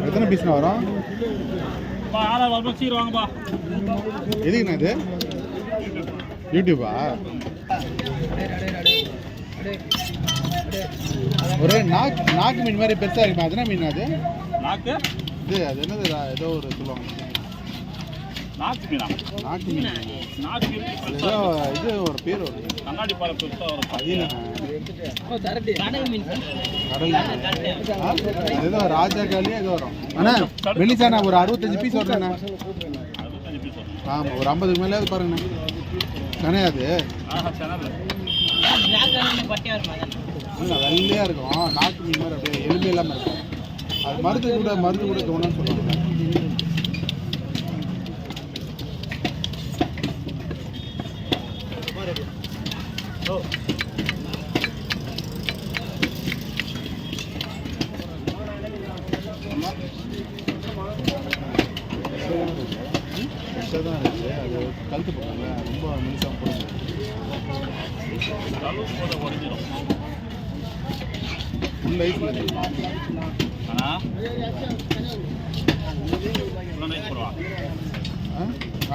எத்தனை பீஸ்ண்ணா வரும்? சீர் வாங்கப்பா. எதுக்குண்ணா இது? யூடியூபா? ஒரு நாக்கு மீன் மாதிரி பெருசாக இருக்குமா? அதுனா மீன் அது? நாக்கு இது அது என்னது? ஏதோ ஒரு சொல்லுவாங்க. நாக்கு மீனா? நாக்கு மீன். நாக்கு ஏதோ இது ஒரு பேர் வரும். கண்ணாடி பாலம் பெருசாக வரும். அது இல்லைண்ணா. கடல் மீன். கடல் ஏதோ ராஜா காலியே ஏதோ வரும். அண்ணா வெளிச்சாண்ணா ஒரு 65 பீஸ் வருதுண்ணா. 65 பீஸ் வரும். ஆமாம், ஒரு 50க்கு மேலே பாருங்கண்ணா. கனையாது இல்லை, வெள்ளையாக இருக்கும். நாக்கு மீன் மாதிரி அப்படியே எலும்பு இல்லாமல் இருக்கும். அது மருந்து கூட தோணுன்னு சொல்லுவாங்க. தான் இருக்குது. அது கழுத்து போட்டாங்க, ரொம்ப மெலிசாக போடுங்க. ஃபுல் லைஃப்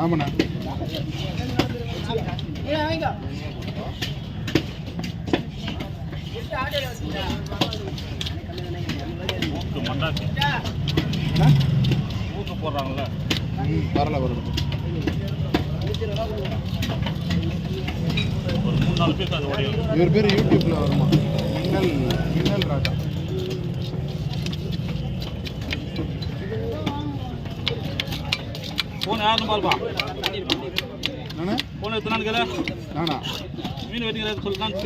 ஆமாண்ணா. போடுறாங்கல்ல, பரவாயில்ல வரும். ஒரு 3-4 பீஸ் அது ஓடியும். இவர் பேர் யூடியூப்ல வருமா? மின்னல் ராஜா. ஃபோன் யாருன்னு பாருப்பா. நானே ஃபோன் எடுத்துனான்னு கேளு. நானா மீன் வெட்டிங்கிறது சொல்லிட்டான்னு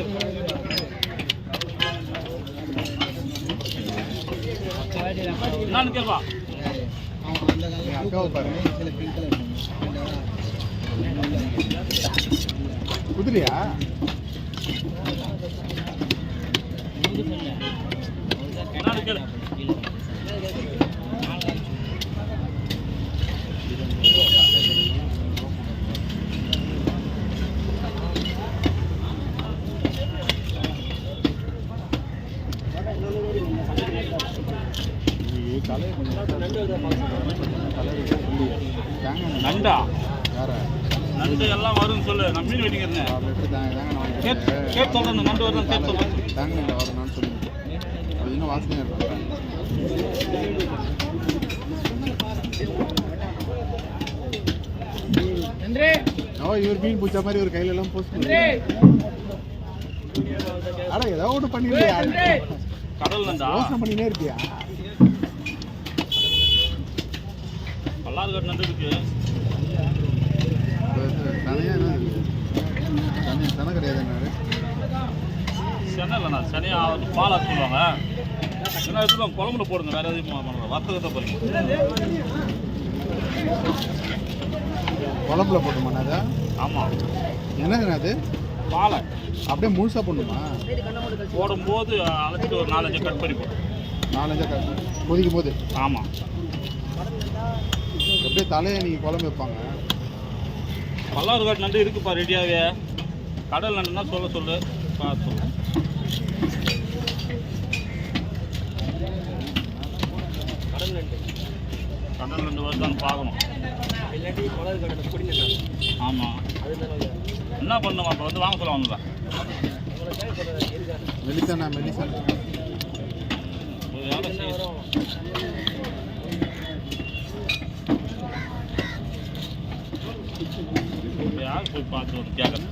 என்னன்னு கேள்வா. அக்காவை பாருங்க. குதிரையா? என்னன்னு கேளு. நண்டா நண்டு எல்லாம் வரும்னு சொல்லு. நான் மீன் வெட்டிக்கிறேன். கேட் சொல்றேன். நண்டு வரலாம் கேட் சொல்றேன். தேங்காய் வரணும்னு சொல்லி அது இன்னும் வாசனையாக இருக்கும். இவர் மீன் பூச்சா மாதிரி ஒரு கையில எல்லாம் போஸ்ட் ஆனா ஏதாவது ஒன்று பண்ணிருக்கியா? கடல் நண்டா யோசனை பண்ணினே இருக்கியா? பல்லாறுகாட்டு நண்டு இருக்கு. தனியா என்ன இருக்கு? தனை கிடையாது. சென்னை இல்லைண்ணா, சனியா பால் ஆத்து சொல்லுவாங்க. என்ன எடுத்துட்டு குழம்புல போடுங்க. வேற எதுவும் பண்ணுறோம். வர்த்தகத்தை போறீங்க. குழம்புல போட்டுமாண்ணா அது? ஆமாம். என்னதுண்ணா அது? பாலை அப்படியே முழுசாக போடணுமா? போடும்போது அழைச்சிட்டு ஒரு 4-5 கட் பண்ணி போடும். 4-5 கொதிக்கும் போது? ஆமாம். அப்படியே தலையை நீங்கள் குழம்பு வைப்பாங்க. பல்லாறுகாட்டு நண்டு இருக்குப்பா ரெடியாகவே. கடல் நண்டுன்னா சொல்லு பார்த்து சொல்லு. கடல் நண்டு வருதான்னு பார்க்கணும். ஆமாம். என்ன பண்ணுமா அப்போ வந்து வாங்க சொல்ல வாங்கல. மெலிசானா யார் போய் பார்த்து வந்து கேட்கறது.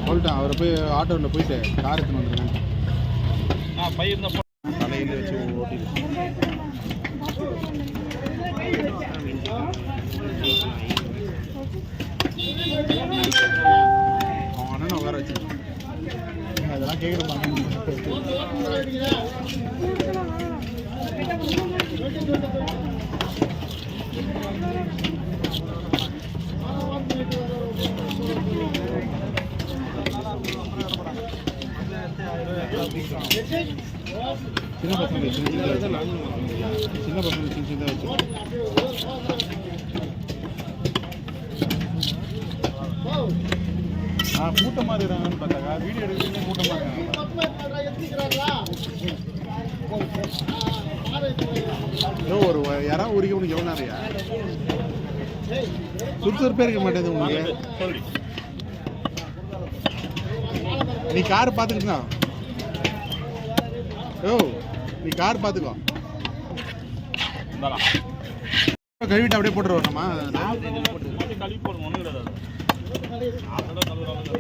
சொல்லிட்டேன் அவரை போய் ஆட்டோவில் போயிட்டு கார் எடுத்துன்னு வந்துருக்கேன். பையன் தான் தலையில் வச்சு ஓட்டிட்டு அவன் அண்ணனை உட்கார வச்சிருக்கான். அதெல்லாம் கேட்குறப்பாங்க. சின்ன பசங்க சின்ன பசங்க சின்ன வச்சு கூட்டமாக இருக்கிறாங்கன்னு பார்த்தாக்கா வீடியோ எடுக்கிறதுமே கூட்டமாக இருக்காங்க. ஒரு யாராவது உரிக்க உனக்கு எவ்வளோ நிறையா சுறுசுறுப்பே இருக்க மாட்டேங்குது உங்களுக்கு. சொல்லி நீ கார் பார்த்துக்கிட்டா நீ கார் பார்த்துக்கோ. இந்தாடா. கழுவிட்டு அப்படியே போட்டுருவோம் நம்ம. கழுவி போடுங்க, ஒன்றும் கிடையாது. அதோட கழுவுறாங்க.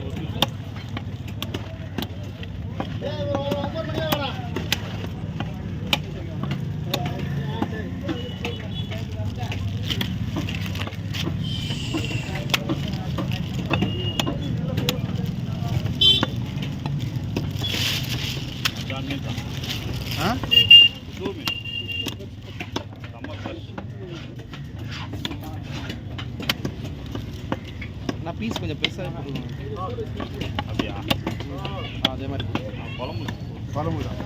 நான் பீஸ் கொஞ்சம் பெருசாக போடுவேன். அப்படியா? அதே மாதிரி குழம்பு குழம்பு தான்.